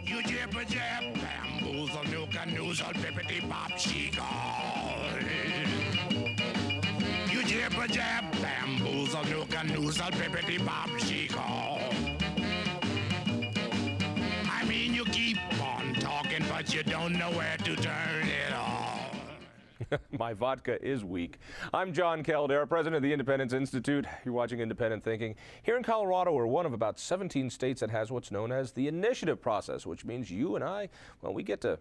You jibber jab, bamboozle, nuka, noozle, bippity bop, she-call. You jibber jab, bamboozle, nuka, noozle, bippity bop, she-call. I mean, you keep on talking, but you don't know where to turn it off. My vodka is weak. I'm Jon Caldara, president of the Independence Institute. You're watching Independent Thinking. Here in Colorado, we're one of about 17 states that has what's known as the initiative process, which means you and I, well, we get to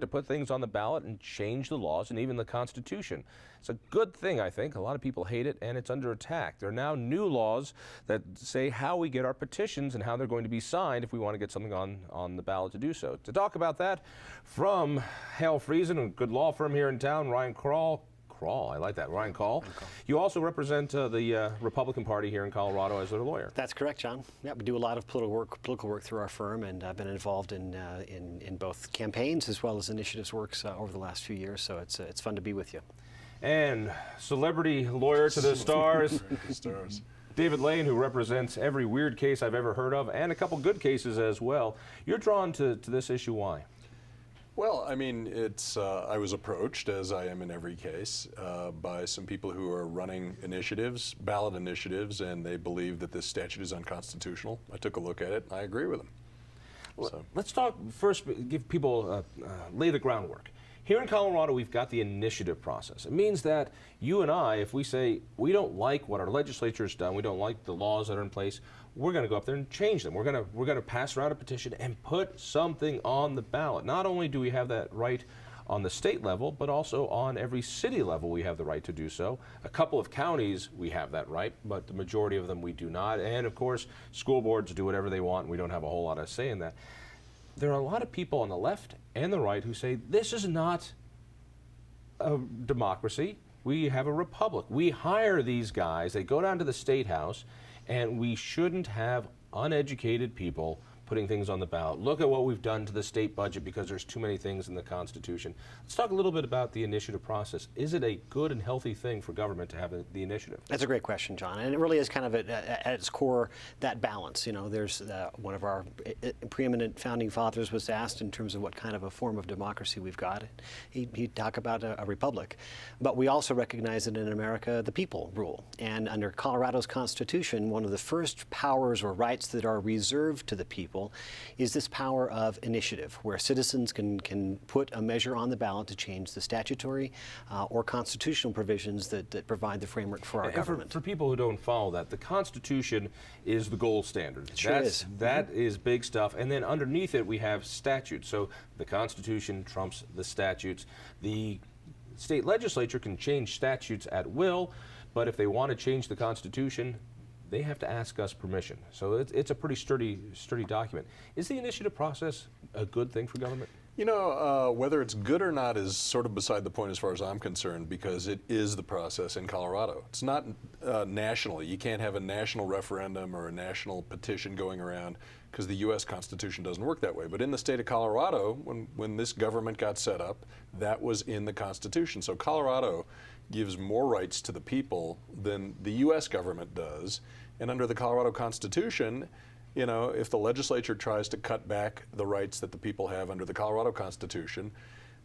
put things on the ballot and change the laws and even the Constitution. It's a good thing, I think. A lot of people hate it, and it's under attack. There are now new laws that say how we get our petitions and how they're going to be signed if we want to get something on the ballot to do so. To talk about that, from Hale Friesen, a good law firm here in town, Ryan Call. I like that, Ryan Call. You also represent the Republican Party here in Colorado as their lawyer. That's correct, John. Yeah, we do a lot of political work through our firm, and I've been involved in both campaigns as well as initiatives works over the last few years. So it's fun to be with you. And celebrity lawyer to the stars. David Lane, who represents every weird case I've ever heard of, and a couple good cases as well. You're drawn to this issue. Why? Well, I mean, I was approached, as I am in every case, by some people who are running initiatives, ballot initiatives, and they believe that this statute is unconstitutional. I took a look at it, and I agree with them. Well, let's talk first, give people, lay the groundwork. Here in Colorado, we've got the initiative process. It means that you and I, if we say we don't like what our legislature has done, we don't like the laws that are in place, we're going to go up there and change them. We're going to pass around a petition and put something on the ballot. Not only do we have that right on the state level, but also on every city level we have the right to do so. A couple of counties we have that right, but the majority of them we do not. And of course, school boards do whatever they want, and we don't have a whole lot of say in that. There are a lot of people on the left and the right who say this is not a democracy. We have a republic. We hire these guys, they go down to the state house, and we shouldn't have uneducated people putting things on the ballot. Look at what we've done to the state budget because there's too many things in the Constitution. Let's talk a little bit about the initiative process. Is it a good and healthy thing for government to have the initiative? That's a great question, John, and it really is kind of at its core that balance. You know, there's one of our preeminent founding fathers was asked in terms of what kind of a form of democracy we've got. He'd talk about a republic, but we also recognize that in America the people rule, and under Colorado's Constitution, one of the first powers or rights that are reserved to the people is this power of initiative, where citizens can put a measure on the ballot to change the statutory or constitutional provisions that provide the framework for our government. For people who don't follow that, the Constitution is the gold standard. It sure is. That is big stuff. And then underneath it, we have statutes. So the Constitution trumps the statutes. The state legislature can change statutes at will, but if they want to change the Constitution, they have to ask us permission. So it's a pretty sturdy document. Is the initiative process a good thing for government? You know, whether it's good or not is sort of beside the point as far as I'm concerned, because it is the process in Colorado. It's not nationally. You can't have a national referendum or a national petition going around because the U.S. Constitution doesn't work that way. But in the state of Colorado, when this government got set up, that was in the Constitution. So Colorado gives more rights to the people than the U.S. government does. And under the Colorado Constitution, you know, if the legislature tries to cut back the rights that the people have under the Colorado Constitution,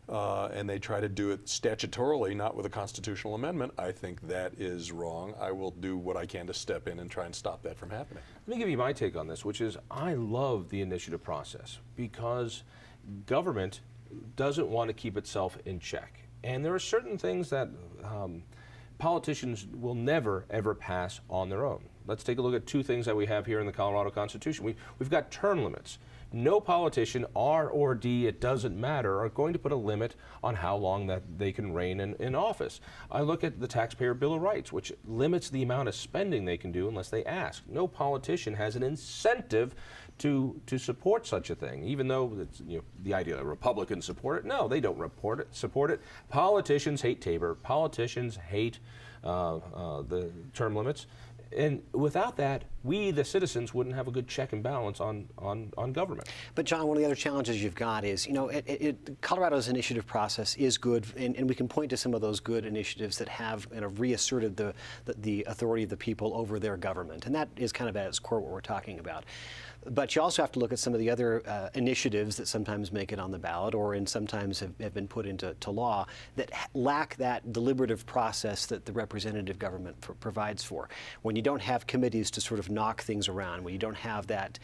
and they try to do it statutorily, not with a constitutional amendment, I think that is wrong. I will do what I can to step in and try and stop that from happening. Let me give you my take on this, which is I love the initiative process because government doesn't want to keep itself in check. And there are certain things that politicians will never, ever pass on their own. Let's take a look at two things that we have here in the Colorado Constitution. We've got term limits. No politician, R or D, it doesn't matter, are going to put a limit on how long that they can reign in office. I look at the Taxpayer Bill of Rights, which limits the amount of spending they can do unless they ask. No politician has an incentive to support such a thing, even though it's, you know, the idea that Republicans support it. No, they don't support it. Politicians hate Tabor. Politicians hate the term limits. And without that, we, the citizens, wouldn't have a good check and balance on government. But John, one of the other challenges you've got is, you know, Colorado's initiative process is good, and we can point to some of those good initiatives that have, you know, reasserted the authority of the people over their government, and that is kind of at its core what we're talking about. But you also have to look at some of the other initiatives that sometimes make it on the ballot or sometimes have been put into law that lack that deliberative process that the representative government provides for. When you don't have committees to sort of knock things around, when you don't have that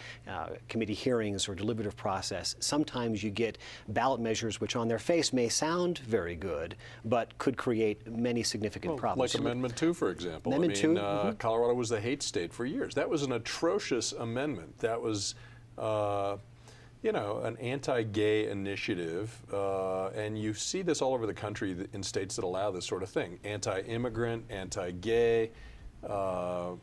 committee hearings or deliberative process, sometimes you get ballot measures which on their face may sound very good, but could create many significant problems. Like Amendment 2, for example. Amendment 2, Colorado was the hate state for years. That was an atrocious amendment. That was, an anti-gay initiative, and you see this all over the country in states that allow this sort of thing. Anti-immigrant, anti-gay. But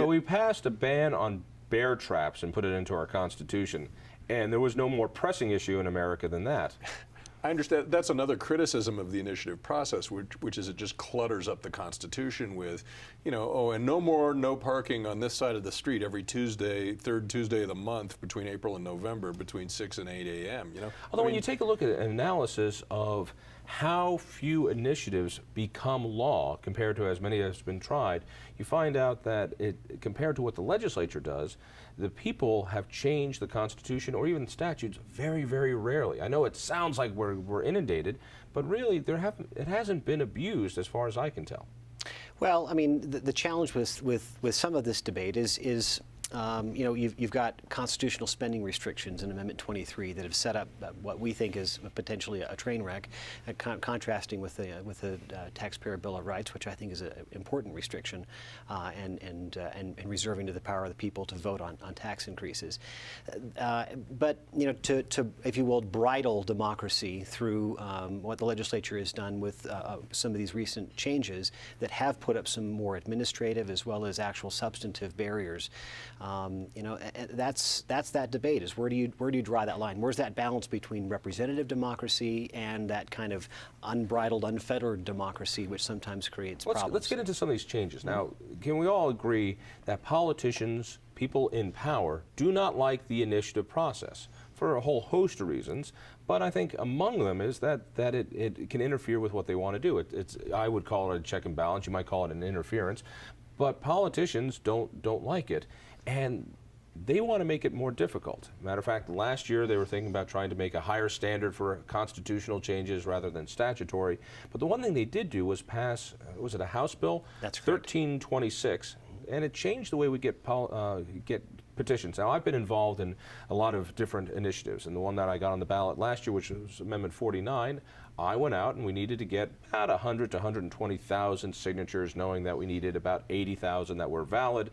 we passed a ban on bear traps and put it into our Constitution, and there was no more pressing issue in America than that. I understand. That's another criticism of the initiative process, which is it just clutters up the Constitution with, and no parking on this side of the street every Tuesday, third Tuesday of the month between April and November between 6 and 8 a.m. Although when you take a look at an analysis of how few initiatives become law compared to as many as have been tried, you find out that compared to what the legislature does, the people have changed the Constitution or even statutes very, very rarely. I know it sounds like we're inundated, but really it hasn't been abused as far as I can tell. Well, I mean, the challenge with some of this debate is you've got constitutional spending restrictions in Amendment 23 that have set up what we think is potentially a train wreck, contrasting with the Taxpayer Bill of Rights, which I think is an important restriction, and reserving to the power of the people to vote on tax increases. But to if you will bridle democracy through what the legislature has done with some of these recent changes that have put up some more administrative as well as actual substantive barriers. That's that debate, is where do you draw that line? Where's that balance between representative democracy and that kind of unbridled, unfettered democracy, which sometimes creates problems? Let's get into some of these changes. Now, can we all agree that politicians, people in power, do not like the initiative process for a whole host of reasons? But I think among them is that it can interfere with what they want to do. I would call it a check and balance. You might call it an interference. But politicians don't like it. And they want to make it more difficult. Matter of fact, last year they were thinking about trying to make a higher standard for constitutional changes rather than statutory. But the one thing they did do was pass, was it a House bill? That's correct. 1326, and it changed the way we get petitions. Now, I've been involved in a lot of different initiatives, and the one that I got on the ballot last year, which was Amendment 49, I went out and we needed to get about 100 to 120,000 signatures, knowing that we needed about 80,000 that were valid,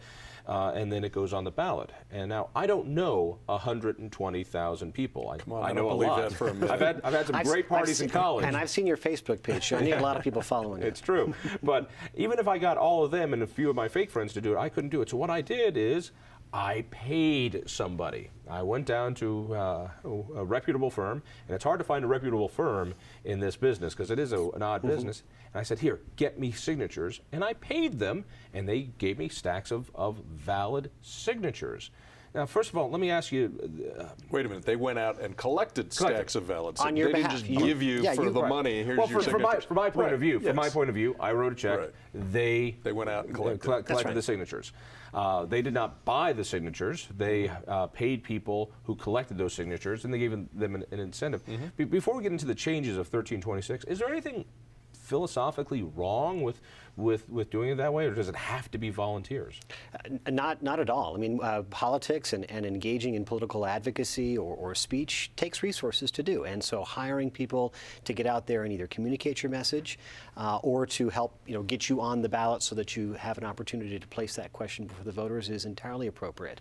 and then it goes on the ballot. And now I don't know 120,000 people. Come on, I I know don't a believe lot. that for a minute. I've had some great parties in college. And I've seen your Facebook page, so I need a lot of people following it. It's true. But even if I got all of them and a few of my fake friends to do it, I couldn't do it. So what I did is I paid somebody. I went down to a reputable firm, and it's hard to find a reputable firm in this business because it is an odd business. And I said, here, get me signatures. And I paid them, and they gave me stacks of valid signatures. Now, first of all, let me ask you. Wait a minute. They went out and collected stacks of valid signatures. On your they behalf. didn't just give you for the money. Here's your signature. From my point of view, from my point of view, I wrote a check. Right. They went out and collected collected the signatures. They did not buy the signatures. They paid people who collected those signatures, and they gave them an incentive. Before we get into the changes of 1326, is there anything philosophically wrong with doing it that way, or does it have to be volunteers? Not at all. I mean, politics and engaging in political advocacy or speech takes resources to do, and so hiring people to get out there and either communicate your message or to help get you on the ballot so that you have an opportunity to place that question before the voters is entirely appropriate.